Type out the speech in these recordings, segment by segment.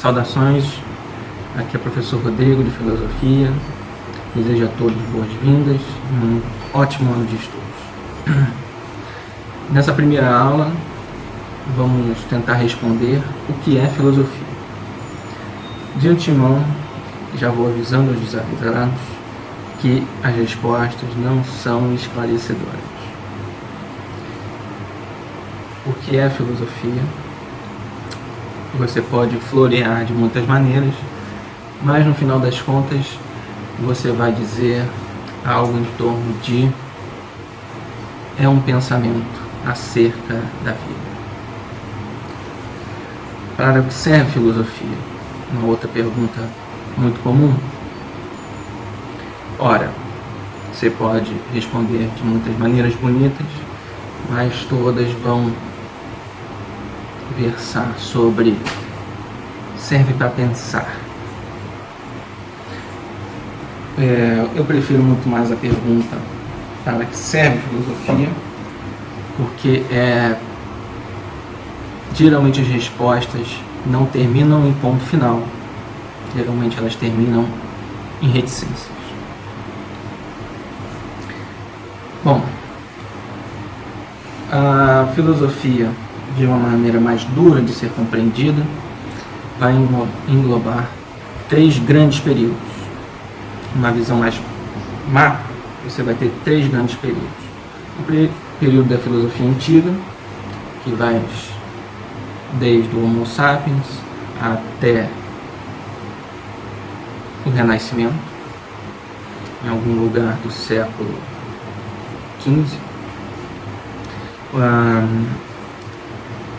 Saudações, aqui é o professor Rodrigo de Filosofia. Desejo a todos boas-vindas e um ótimo ano de estudos. Nessa primeira aula, vamos tentar responder o que é filosofia. De antemão, já vou avisando aos desavisados que as respostas não são esclarecedoras. O que é filosofia? Você pode florear de muitas maneiras, mas no final das contas você vai dizer algo em torno de é um pensamento acerca da vida. Para o que serve filosofia? Uma outra pergunta muito comum. Ora, você pode responder de muitas maneiras bonitas, mas todas vão versar sobre serve para pensar. Eu prefiro muito mais a pergunta para que serve filosofia, porque geralmente as respostas não terminam em ponto final, geralmente elas terminam em reticências. Bom, a filosofia, de uma maneira mais dura de ser compreendida, vai englobar 3 grandes períodos. Uma visão mais macro, você vai ter 3 grandes períodos. O período da filosofia antiga, que vai desde o Homo sapiens até o Renascimento, em algum lugar do século XV.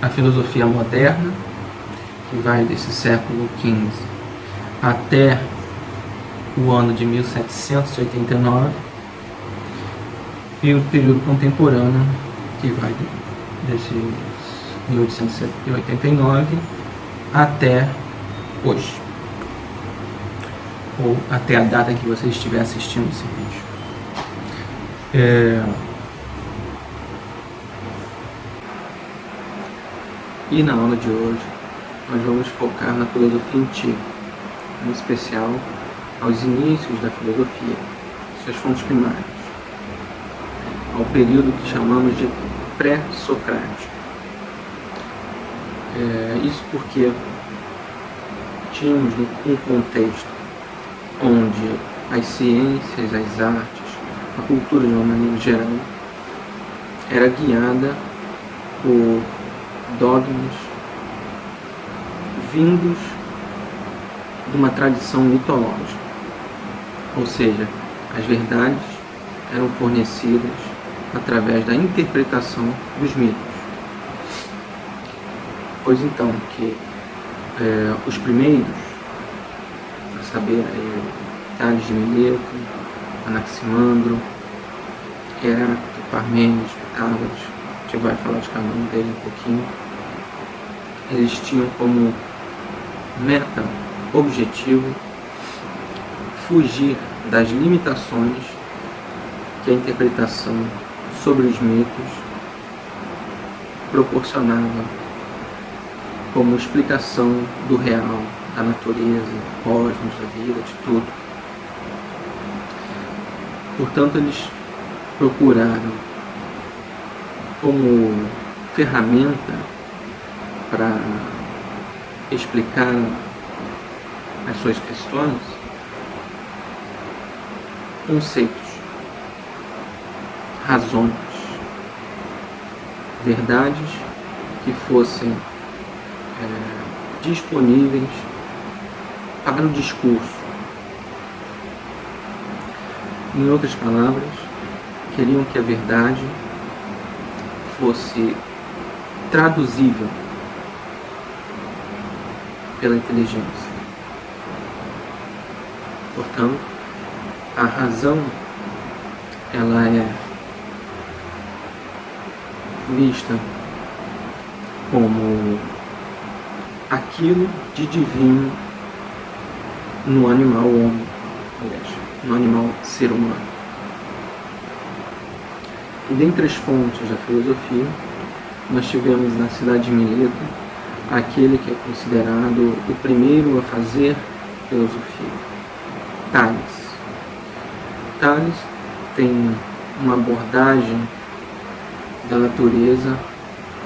A filosofia moderna, que vai desse século XV até o ano de 1789, e o período contemporâneo, que vai desse 1889 até hoje, ou até a data que você estiver assistindo esse vídeo. E na aula de hoje, nós vamos focar na filosofia antiga, em especial aos inícios da filosofia, suas fontes primárias, ao período que chamamos de pré-socrático. Isso porque tínhamos um contexto onde as ciências, as artes, a cultura de uma maneira geral, era guiada por dogmas vindos de uma tradição mitológica, ou seja, as verdades eram fornecidas através da interpretação dos mitos. Pois então que os primeiros, a saber, Tales de Mileto, Anaximandro, Heráclito, Parmênides, Pitágoras, a gente vai falar de cada um deles um pouquinho. Eles tinham como meta, objetivo, fugir das limitações que a interpretação sobre os mitos proporcionava como explicação do real, da natureza, do cosmos, da vida, de tudo. Portanto, eles procuraram como ferramenta para explicar as suas questões conceitos, razões, verdades que fossem disponíveis para o discurso. Em outras palavras, queriam que a verdade fosse traduzível pela inteligência. Portanto, a razão ela é vista como aquilo de divino no animal homem, aliás, no animal ser humano. E dentre as fontes da filosofia, nós tivemos na cidade de Mileto aquele que é considerado o primeiro a fazer filosofia, Tales. Tales tem uma abordagem da natureza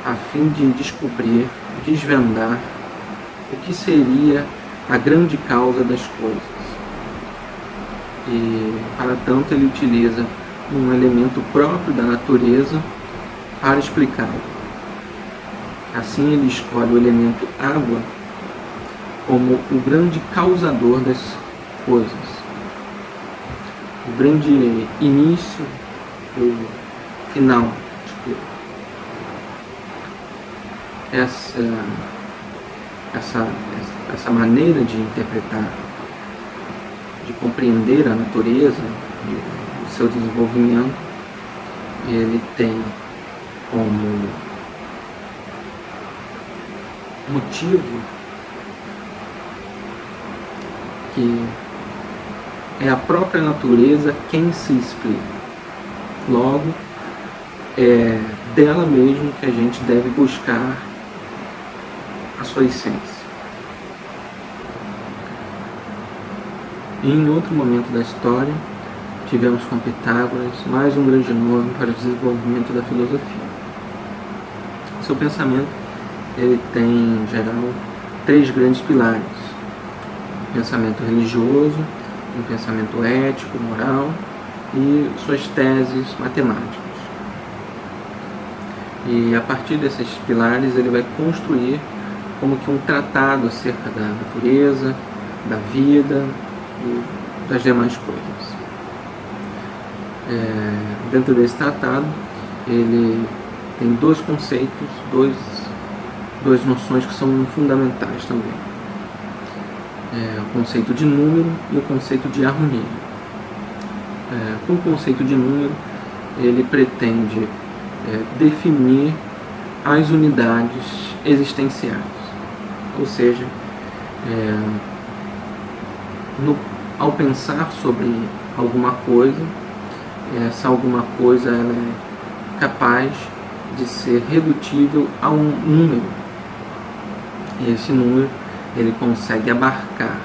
a fim de descobrir, desvendar o que seria a grande causa das coisas. E, para tanto, ele utiliza um elemento próprio da natureza para explicá-lo. Assim, ele escolhe o elemento água como o grande causador das coisas, o grande início, o final de tudo. Essa maneira de interpretar, de compreender a natureza, o seu desenvolvimento, ele tem como motivo que é a própria natureza quem se explica. Logo, é dela mesmo que a gente deve buscar a sua essência. E em outro momento da história, tivemos com Pitágoras mais um grande nome para o desenvolvimento da filosofia. Seu pensamento ele tem, em geral, 3 grandes pilares: o pensamento religioso, um pensamento ético, moral e suas teses matemáticas. E a partir desses pilares ele vai construir como que um tratado acerca da natureza, da vida e das demais coisas. Dentro desse tratado ele tem 2 conceitos, duas noções que são fundamentais também. O conceito de número e o conceito de harmonia. Com o conceito de número, ele pretende definir as unidades existenciais, ou seja, ao pensar sobre alguma coisa, essa alguma coisa ela é capaz de ser redutível a um número, e esse número ele consegue abarcar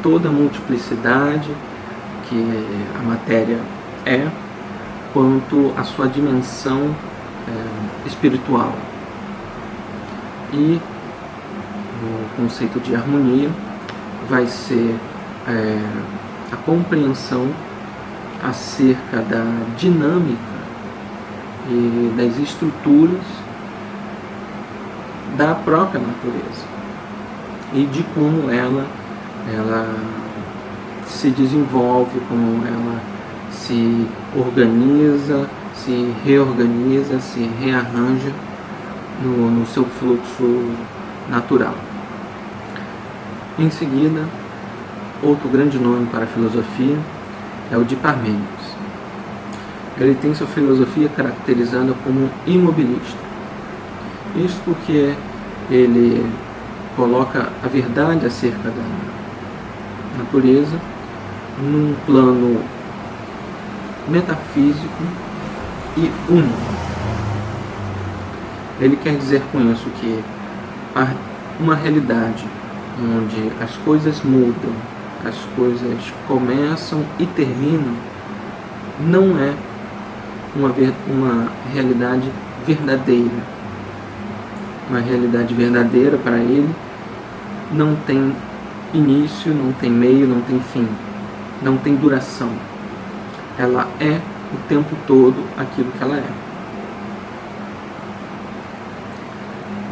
toda a multiplicidade que a matéria é, quanto a sua dimensão espiritual. E o conceito de harmonia vai ser a compreensão acerca da dinâmica e das estruturas da própria natureza e de como ela se desenvolve, como ela se organiza, se reorganiza, se rearranja no seu fluxo natural. Em seguida, outro grande nome para a filosofia é o de Parmênides. Ele tem sua filosofia caracterizada como imobilista. Isso porque ele coloca a verdade acerca da natureza num plano metafísico e único. Ele quer dizer com isso que uma realidade onde as coisas mudam, as coisas começam e terminam, não é uma realidade verdadeira. Uma realidade verdadeira para ele não tem início, não tem meio, não tem fim, não tem duração. Ela é o tempo todo aquilo que ela é.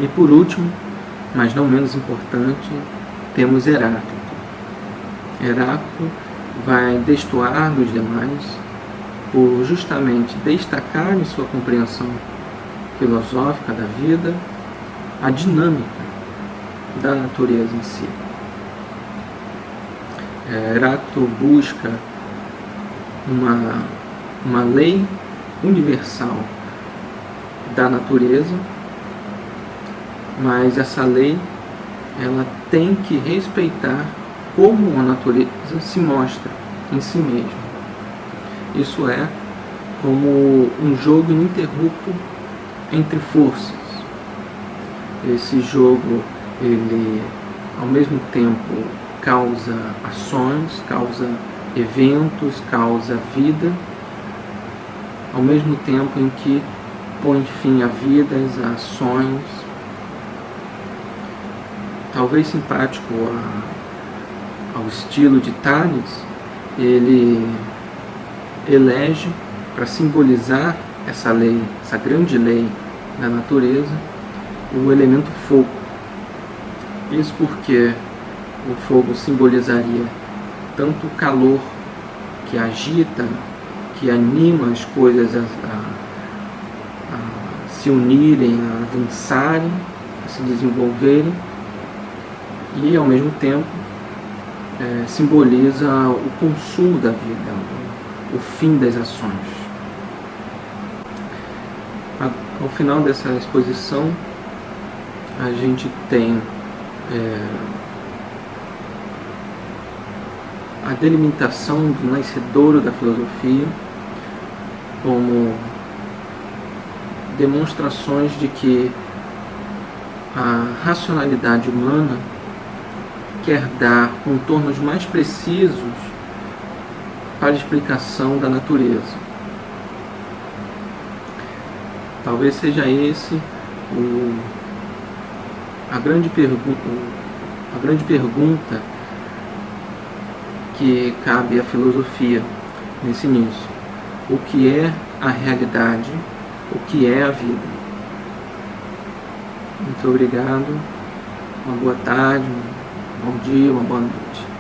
E por último, mas não menos importante, temos Heráclito. Heráclito vai destoar dos demais por justamente destacar em sua compreensão filosófica da vida a dinâmica da natureza em si. Heráclito busca uma lei universal da natureza, mas essa lei ela tem que respeitar como a natureza se mostra em si mesma. Isso é como um jogo ininterrupto entre forças. Esse jogo, ele ao mesmo tempo causa ações, causa eventos, causa vida, ao mesmo tempo em que põe fim a vidas, a ações. Talvez simpático ao estilo de Tales, ele elege, para simbolizar essa lei, essa grande lei da natureza, o elemento fogo. Isso porque o fogo simbolizaria tanto o calor que agita, que anima as coisas a se unirem, a avançarem, a se desenvolverem, e ao mesmo tempo simboliza o consumo da vida, o fim das ações. Ao final dessa exposição, a gente tem a delimitação do nascedouro da filosofia como demonstrações de que a racionalidade humana quer dar contornos mais precisos para a explicação da natureza. Talvez seja esse a grande pergunta que cabe à filosofia nesse início. O que é a realidade? O que é a vida? Muito obrigado, uma boa tarde, um bom dia, uma boa noite.